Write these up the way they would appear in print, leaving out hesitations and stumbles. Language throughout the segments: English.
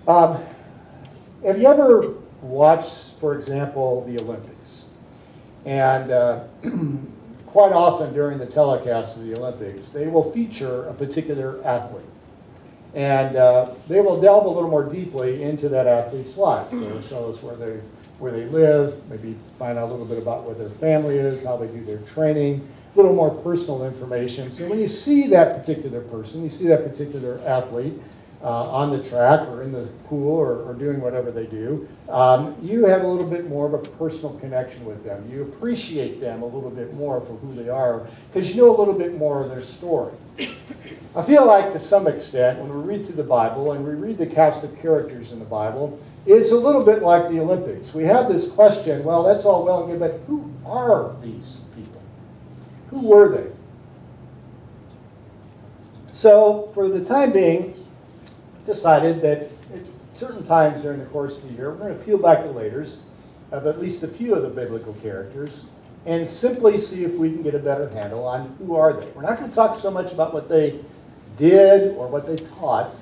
Um, have you ever watched, for example, the Olympics? And quite often during the telecast of the Olympics, they will feature a particular athlete. And they will delve a little more deeply into that athlete's life. They'll show us where they live, maybe find out a little bit about where their family is, how they do their training, a little more personal information. So when you see that particular person, you see that particular athlete on the track or in the pool or doing whatever they do, you have a little bit more of a personal connection with them. You appreciate them a little bit more for who they are because you know a little bit more of their story. I feel like to some extent when we read through the Bible and we read the cast of characters in the Bible, it's a little bit like the Olympics. We have this question, well, that's all well and good, but who are these people? Who were they? So for the time being, decided that at certain times during the course of the year, we're going to peel back the layers of at least a few of the biblical characters and simply see if we can get a better handle on who are they. We're not going to talk so much about what they did or what they taught,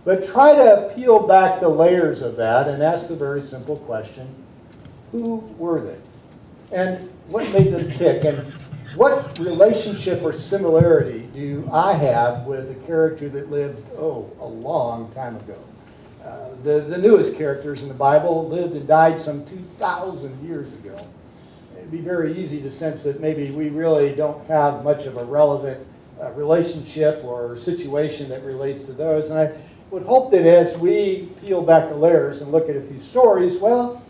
but try to peel back the layers of that and ask the very simple question, who were they? And what made them tick? And what relationship or similarity do I have with a character that lived, a long time ago? The newest characters in the Bible lived and died some 2,000 years ago. It'd be very easy to sense that maybe we really don't have much of a relevant relationship or situation that relates to those. And I would hope that as we peel back the layers and look at a few stories, well,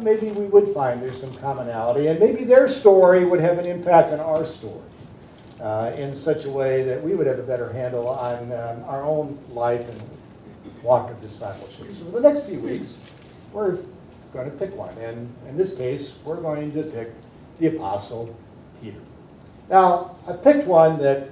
maybe we would find there's some commonality, and maybe their story would have an impact on our story in such a way that we would have a better handle on our own life and walk of discipleship. So for the next few weeks, we're going to pick one, and in this case, we're going to pick the Apostle Peter. Now, I picked one that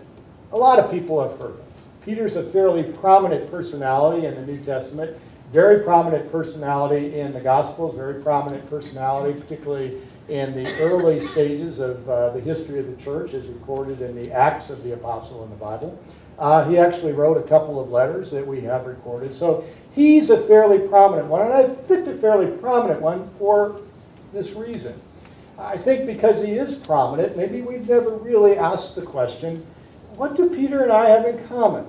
a lot of people have heard of. Peter's a fairly prominent personality in the New Testament. Very prominent personality in the Gospels, very prominent personality, particularly in the early stages of the history of the church, as recorded in the Acts of the Apostle in the Bible. He actually wrote a couple of letters that we have recorded. So he's a fairly prominent one, and I've picked a fairly prominent one for this reason. I think because he is prominent, maybe we've never really asked the question, what do Peter and I have in common?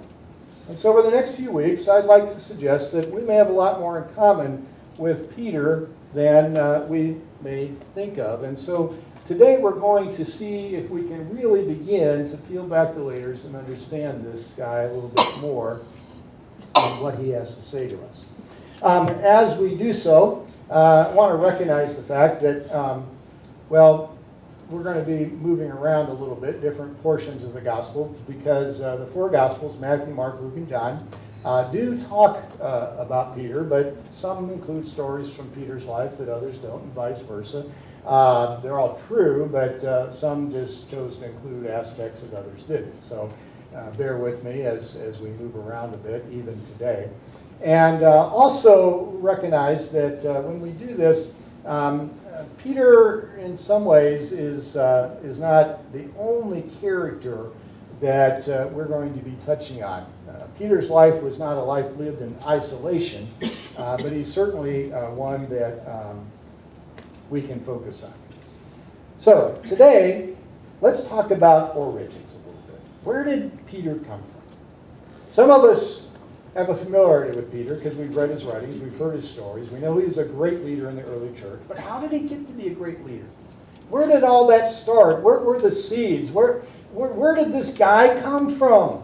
And so over the next few weeks, I'd like to suggest that we may have a lot more in common with Peter than we may think of. And so today we're going to see if we can really begin to peel back the layers and understand this guy a little bit more and what he has to say to us. As we do so, I want to recognize the fact that, we're going to be moving around a little bit, different portions of the gospel, because the four gospels, Matthew, Mark, Luke, and John, do talk about Peter, but some include stories from Peter's life that others don't, and vice versa. They're all true, but some just chose to include aspects that others didn't. So bear with me as we move around a bit, even today. And also recognize that when we do this, Peter, in some ways, is not the only character that we're going to be touching on. Peter's life was not a life lived in isolation, but he's certainly one that we can focus on. So today, let's talk about origins a little bit. Where did Peter come from? Some of us have a familiarity with Peter because we've read his writings, we've heard his stories. We know he was a great leader in the early church. But how did he get to be a great leader? Where did all that start? Where were the seeds? Where did this guy come from?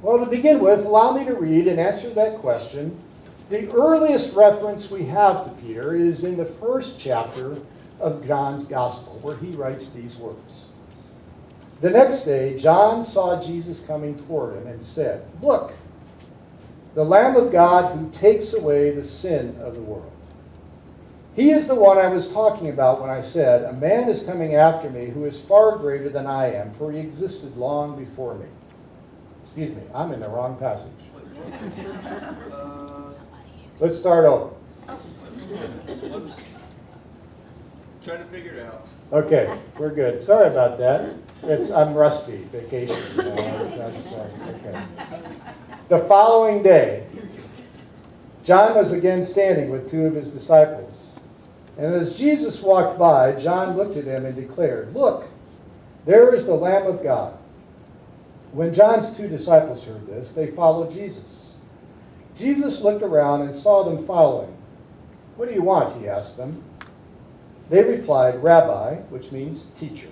Well, to begin with, allow me to read and answer that question. The earliest reference we have to Peter is in the first chapter of John's Gospel, where he writes these words. The next day, John saw Jesus coming toward him and said, "Look, the Lamb of God who takes away the sin of the world. He is the one I was talking about when I said, 'A man is coming after me who is far greater than I am, for he existed long before me.'" Excuse me, I'm in the wrong passage. Let's start over. Whoops. Trying to figure it out. Okay, we're good. Sorry about that. I'm rusty. Vacation. I'm sorry. Okay. The following day, John was again standing with two of his disciples. And as Jesus walked by, John looked at him and declared, "Look, there is the Lamb of God." When John's two disciples heard this, they followed Jesus. Jesus looked around and saw them following. "What do you want?" he asked them. They replied, "Rabbi," which means teacher.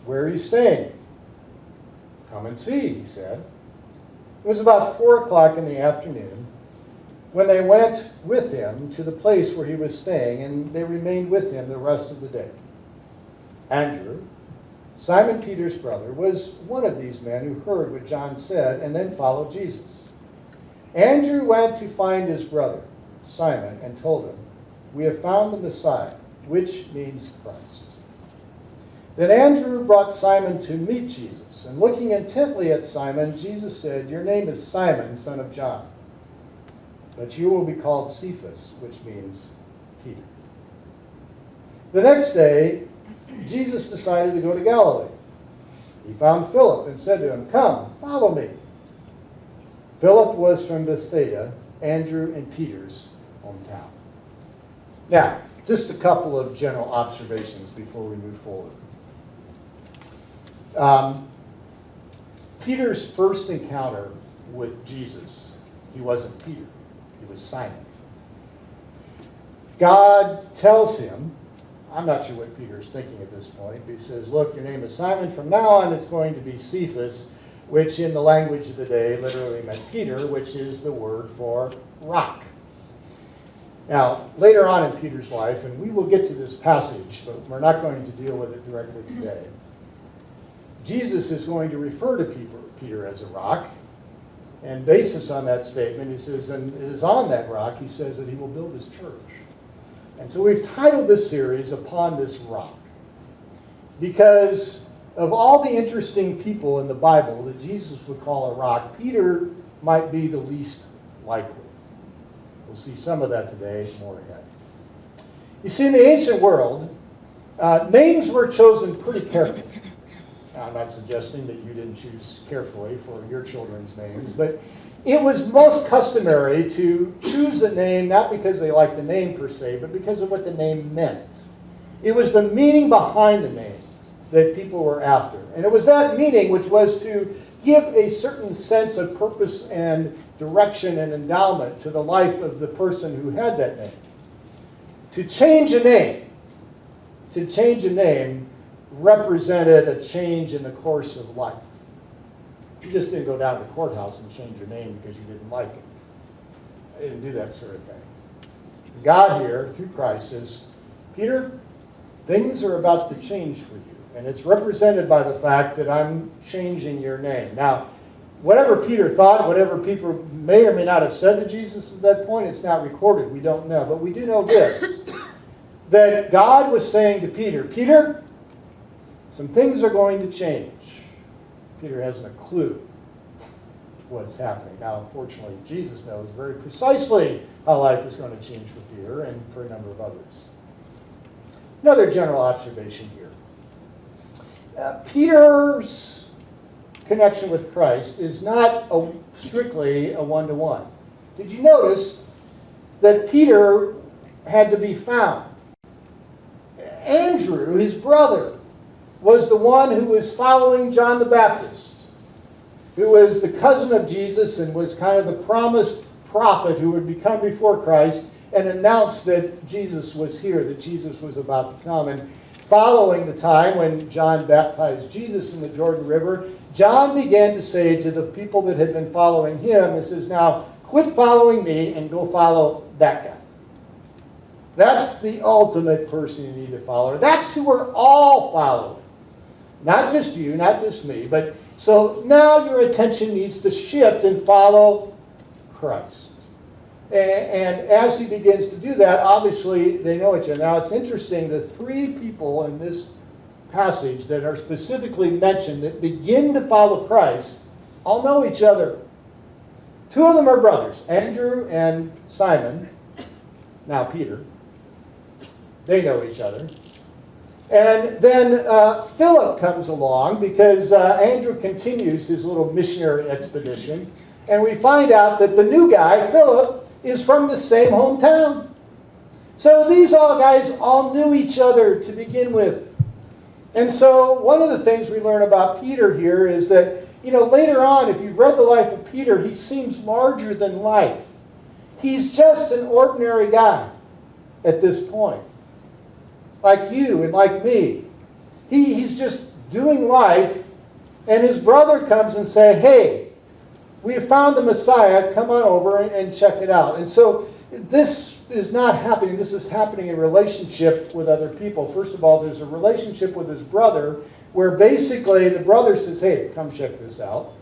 "Where are you staying?" "Come and see," he said. It was about 4 o'clock in the afternoon when they went with him to the place where he was staying, and they remained with him the rest of the day. Andrew, Simon Peter's brother, was one of these men who heard what John said and then followed Jesus. Andrew went to find his brother, Simon, and told him, "We have found the Messiah," which means Christ. Then Andrew brought Simon to meet Jesus, and looking intently at Simon, Jesus said, "Your name is Simon, son of John, but you will be called Cephas," which means Peter. The next day, Jesus decided to go to Galilee. He found Philip and said to him, "Come, follow me." Philip was from Bethsaida, Andrew and Peter's hometown. Now, just a couple of general observations before we move forward. Peter's first encounter with Jesus, he wasn't Peter, he was Simon. God tells him, I'm not sure what Peter's thinking at this point, but he says, "Look, your name is Simon. From now on, it's going to be Cephas," which in the language of the day literally meant Peter, which is the word for rock. Now, later on in Peter's life, and we will get to this passage, but we're not going to deal with it directly today, Jesus is going to refer to Peter as a rock, and basis on that statement, he says, and it is on that rock, he says that he will build his church. And so we've titled this series Upon This Rock, because of all the interesting people in the Bible that Jesus would call a rock, Peter might be the least likely. We'll see some of that today, more ahead. You see, in the ancient world, names were chosen pretty carefully. Now, I'm not suggesting that you didn't choose carefully for your children's names, but it was most customary to choose a name not because they liked the name per se, but because of what the name meant. It was the meaning behind the name that people were after. And it was that meaning which was to give a certain sense of purpose and direction and endowment to the life of the person who had that name. To change a name represented a change in the course of life. You just didn't go down to the courthouse and change your name because you didn't like it. I didn't do that sort of thing. God here, through Christ, says, "Peter, things are about to change for you." And it's represented by the fact that I'm changing your name. Now, whatever Peter thought, whatever people may or may not have said to Jesus at that point, it's not recorded. We don't know. But we do know this, that God was saying to Peter, "Peter, some things are going to change." Peter hasn't a clue what's happening. Now, unfortunately, Jesus knows very precisely how life is going to change for Peter and for a number of others. Another general observation here. Peter's connection with Christ is not strictly a one-to-one. Did you notice that Peter had to be found? Andrew, his brother, was the one who was following John the Baptist, who was the cousin of Jesus and was kind of the promised prophet who would become before Christ and announce that Jesus was here, that Jesus was about to come. And following the time when John baptized Jesus in the Jordan River, John began to say to the people that had been following him, he says, "Now, quit following me and go follow that guy. That's the ultimate person you need to follow. That's who we're all following. Not just you, not just me. But so now your attention needs to shift and follow Christ." And as he begins to do that, obviously they know each other. Now it's interesting, the three people in this passage that are specifically mentioned that begin to follow Christ all know each other. Two of them are brothers, Andrew and Simon, now Peter. They know each other. And then Philip comes along because Andrew continues his little missionary expedition. And we find out that the new guy, Philip, is from the same hometown. So these guys all knew each other to begin with. And so one of the things we learn about Peter here is that, later on, if you've read the life of Peter, he seems larger than life. He's just an ordinary guy at this point. Like you and like me. He's just doing life, and his brother comes and says, hey, we have found the Messiah, come on over and check it out. And so this is not happening. This is happening in relationship with other people. First of all, there's a relationship with his brother where basically the brother says, hey, come check this out.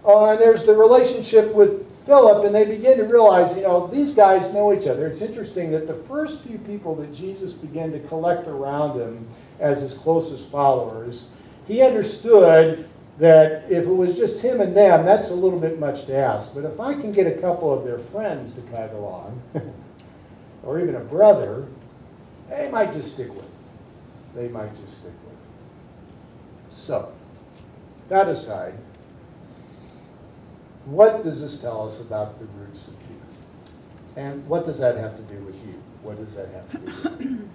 And there's the relationship with Philip, and they begin to realize, these guys know each other. It's interesting that the first few people that Jesus began to collect around him as his closest followers, he understood that if it was just him and them, that's a little bit much to ask. But if I can get a couple of their friends to tag along, or even a brother, they might just stick with it. They might just stick with it. So, that aside, what does this tell us about the roots of Peter? And what does that have to do with you? What does that have to do with you?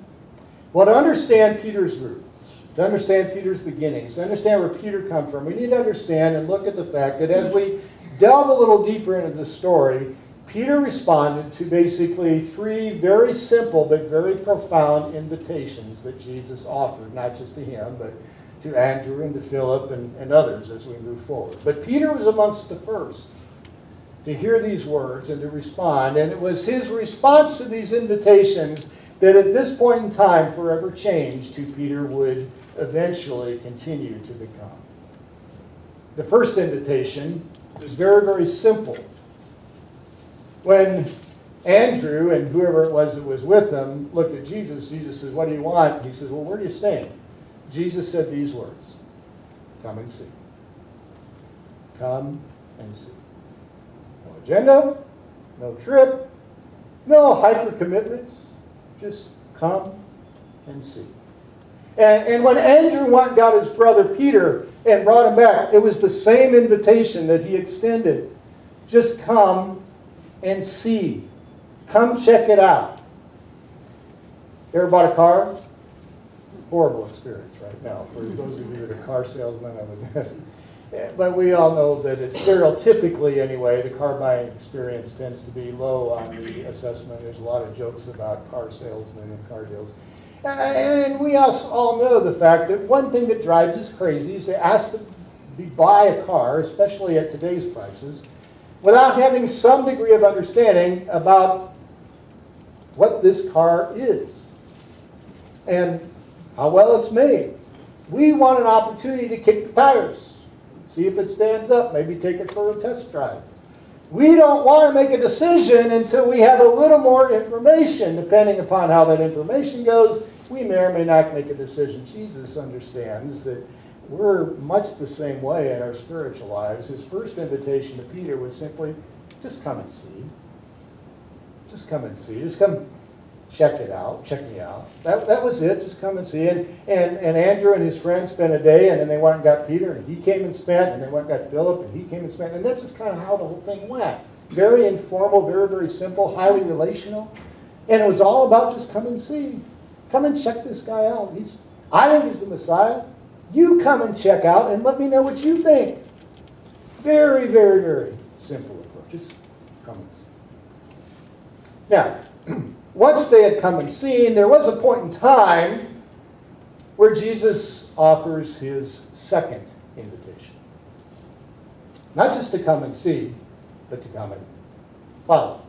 Well, to understand Peter's roots, to understand Peter's beginnings, to understand where Peter comes from, we need to understand and look at the fact that as we delve a little deeper into the story, Peter responded to basically three very simple but very profound invitations that Jesus offered, not just to him, but to Andrew and to Philip and others as we move forward. But Peter was amongst the first to hear these words and to respond, and it was his response to these invitations that at this point in time forever changed who Peter would eventually continue to become. The first invitation is very, very simple. When Andrew and whoever it was that was with them looked at Jesus, Jesus says, what do you want? He says, well, where are you staying? Jesus said these words, come and see. Come and see. No agenda, no trip, no hyper commitments. Just come and see. And when Andrew went and got his brother Peter and brought him back, it was the same invitation that he extended. Just come and see. Come check it out. You ever bought a car? Horrible experience right now for those of you that are car salesmen. But we all know that it's stereotypically anyway, the car buying experience tends to be low on the assessment. There's a lot of jokes about car salesmen and car deals. And we all know the fact that one thing that drives us crazy is to ask to buy a car, especially at today's prices, without having some degree of understanding about what this car is and how well it's made. We want an opportunity to kick the tires, see if it stands up, maybe take it for a test drive. We don't want to make a decision until we have a little more information. Depending upon how that information goes, we may or may not make a decision. Jesus understands that we're much the same way in our spiritual lives. His first invitation to Peter was simply, just come and see. Just come and see. Just come check it out. Check me out. That was it. Just come and see. And Andrew and his friends spent a day, and then they went and got Peter, and he came and spent, and they went and got Philip, and he came and spent. And that's just kind of how the whole thing went. Very informal, very, very simple, highly relational. And it was all about just come and see. Come and check this guy out. I think he's the Messiah. You come and check out and let me know what you think. Very, very, very simple approach. Just come and see. Now, once they had come and seen, there was a point in time where Jesus offers his second invitation. Not just to come and see, but to come and follow.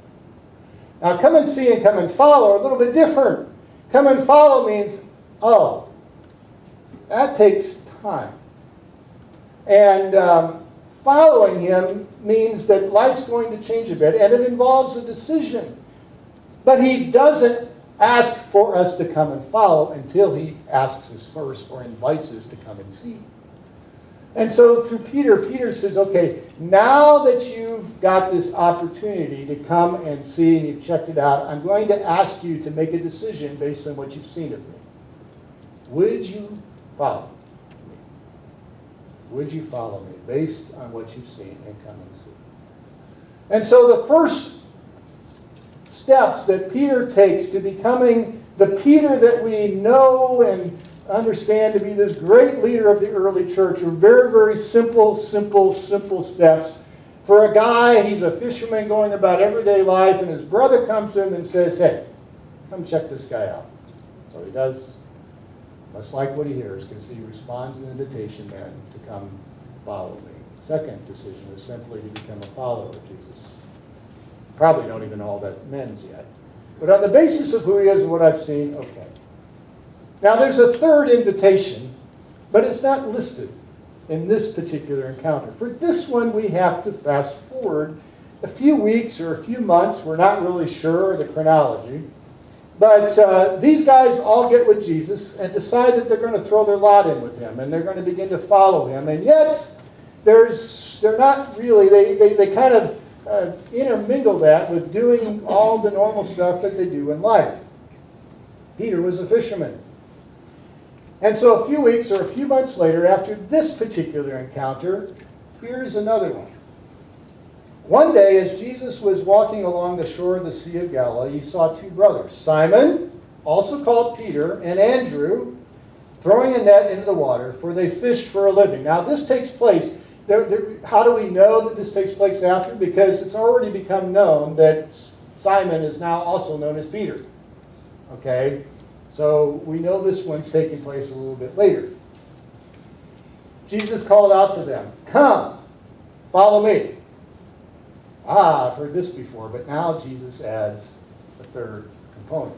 Now, come and see and come and follow are a little bit different. Come and follow means, oh, that takes time. And following him means that life's going to change a bit, and it involves a decision. But he doesn't ask for us to come and follow until he asks us first or invites us to come and see. And so through Peter says, okay, now that you've got this opportunity to come and see and you've checked it out, I'm going to ask you to make a decision based on what you've seen of me. Would you follow me? Would you follow me based on what you've seen and come and see? And so the first steps that Peter takes to becoming the Peter that we know and understand to be this great leader of the early church are very, very simple steps. For a guy, he's a fisherman going about everyday life, and his brother comes to him and says, hey, come check this guy out. So he does, much like what he hears, because he responds to the invitation then to come follow me. Second decision is simply to become a follower of Jesus. Probably don't even know all that means yet. But on the basis of who he is and what I've seen, okay. Now there's a third invitation, but it's not listed in this particular encounter. For this one, we have to fast forward a few weeks or a few months. We're not really sure of the chronology. But these guys all get with Jesus and decide that they're going to throw their lot in with him, and they're going to begin to follow him. And yet, they're not really, they kind of intermingle that with doing all the normal stuff that they do in life. Peter was a fisherman. And so a few weeks or a few months later, after this particular encounter, here's another one. One day, as Jesus was walking along the shore of the Sea of Galilee, he saw two brothers, Simon, also called Peter, and Andrew, throwing a net into the water, for they fished for a living. Now, this takes place. How do we know that this takes place after? Because it's already become known that Simon is now also known as Peter. Okay? So we know this one's taking place a little bit later. Jesus called out to them, come, follow me. Ah, I've heard this before, but now Jesus adds a third component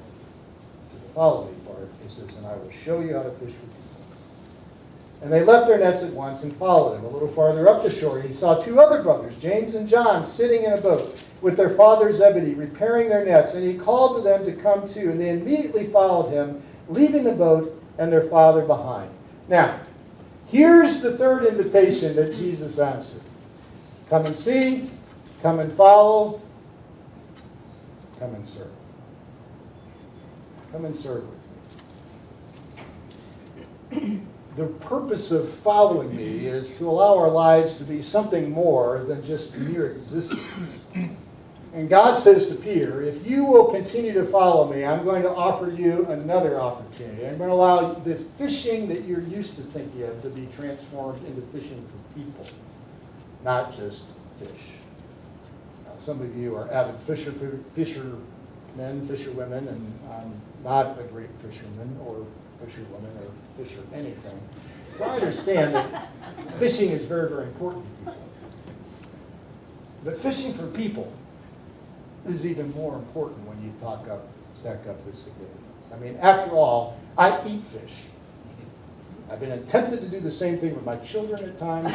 to the follow me part. He says, and I will show you how to fish for people. And they left their nets at once and followed him. A little farther up the shore, he saw two other brothers, James and John, sitting in a boat with their father Zebedee, repairing their nets. And he called to them to come too. And they immediately followed him, leaving the boat and their father behind. Now, here's the third invitation that Jesus answered. Come and see, come and follow, come and serve. Come and serve with me. The purpose of following me is to allow our lives to be something more than just mere existence. And God says to Peter, if you will continue to follow me, I'm going to offer you another opportunity. I'm going to allow the fishing that you're used to thinking of to be transformed into fishing for people, not just fish. Now, some of you are avid fishermen, fisherwomen, and I'm not a great fisherman or fisherwoman or fisher anything. So I understand that fishing is very, very important to people. But fishing for people is even more important when you stack up this significance. I mean, after all, I eat fish. I've been tempted to do the same thing with my children at times.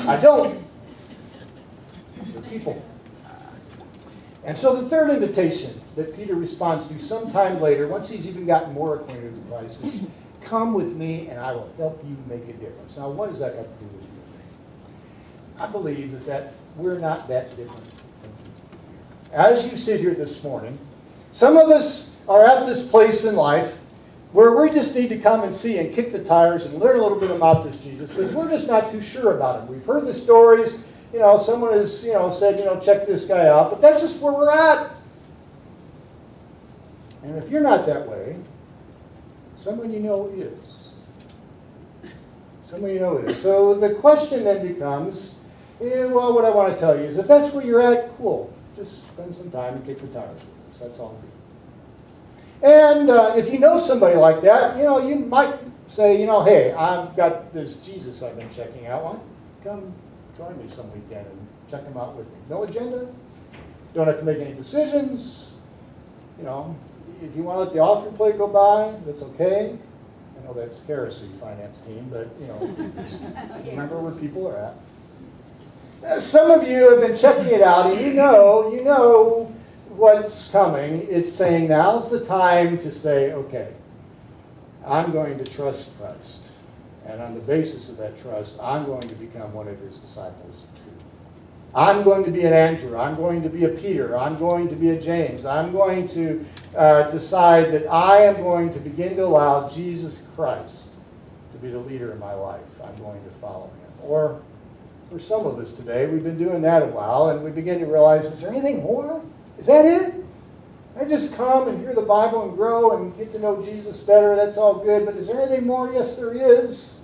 I don't. It's the people. And so the third invitation that Peter responds to sometime later, once he's even gotten more acquainted with Christ, is come with me and I will help you make a difference. Now, what does that have to do with you and me? I believe that we're not that different. As you sit here this morning, some of us are at this place in life where we just need to come and see and kick the tires and learn a little bit about this Jesus, because we're just not too sure about him. We've heard the stories. Someone has, said, check this guy out. But that's just where we're at. And if you're not that way, someone you know is. Someone you know is. So the question then becomes, what I want to tell you is if that's where you're at, cool. Just spend some time and kick the tires with us. That's all we do. And if you know somebody like that, you might say, hey, I've got this Jesus I've been checking out. Why don't you come join me some weekend and check him out with me. No agenda. Don't have to make any decisions. If you want to let the offering plate go by, that's okay. I know that's heresy, finance team, but remember where people are at. Some of you have been checking it out, and you know what's coming. It's saying now's the time to say, okay, I'm going to trust Christ. And on the basis of that trust, I'm going to become one of his disciples too. I'm going to be an Andrew. I'm going to be a Peter. I'm going to be a James. I'm going to decide that I am going to begin to allow Jesus Christ to be the leader in my life. I'm going to follow him. Or for some of us today. We've been doing that a while, and we begin to realize, is there anything more? Is that it? I just come and hear the Bible and grow and get to know Jesus better. That's all good. But is there anything more? Yes, there is.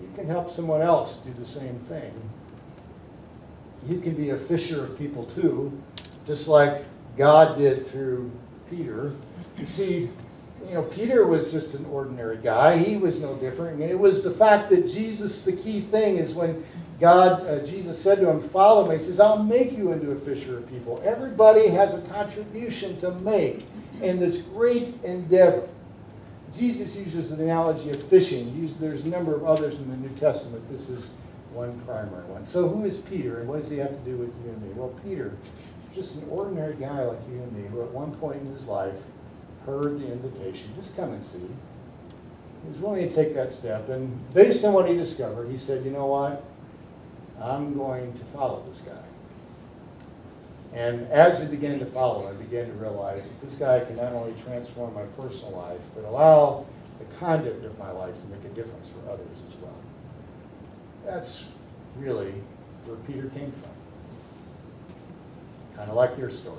You can help someone else do the same thing. You can be a fisher of people too, just like God did through Peter. You see, Peter was just an ordinary guy. He was no different. And it was the fact that Jesus, the key thing is when Jesus said to him, follow me. He says, I'll make you into a fisher of people. Everybody has a contribution to make in this great endeavor. Jesus uses the analogy of fishing. There's a number of others in the New Testament. This is one primary one. So who is Peter, and what does he have to do with you and me? Well, Peter, just an ordinary guy like you and me, who at one point in his life heard the invitation, just come and see. He was willing to take that step, and based on what he discovered, he said, you know what? I'm going to follow this guy. And as he began to follow, I began to realize that this guy can not only transform my personal life, but allow the conduct of my life to make a difference for others as well. That's really where Peter came from. Kind of like your story.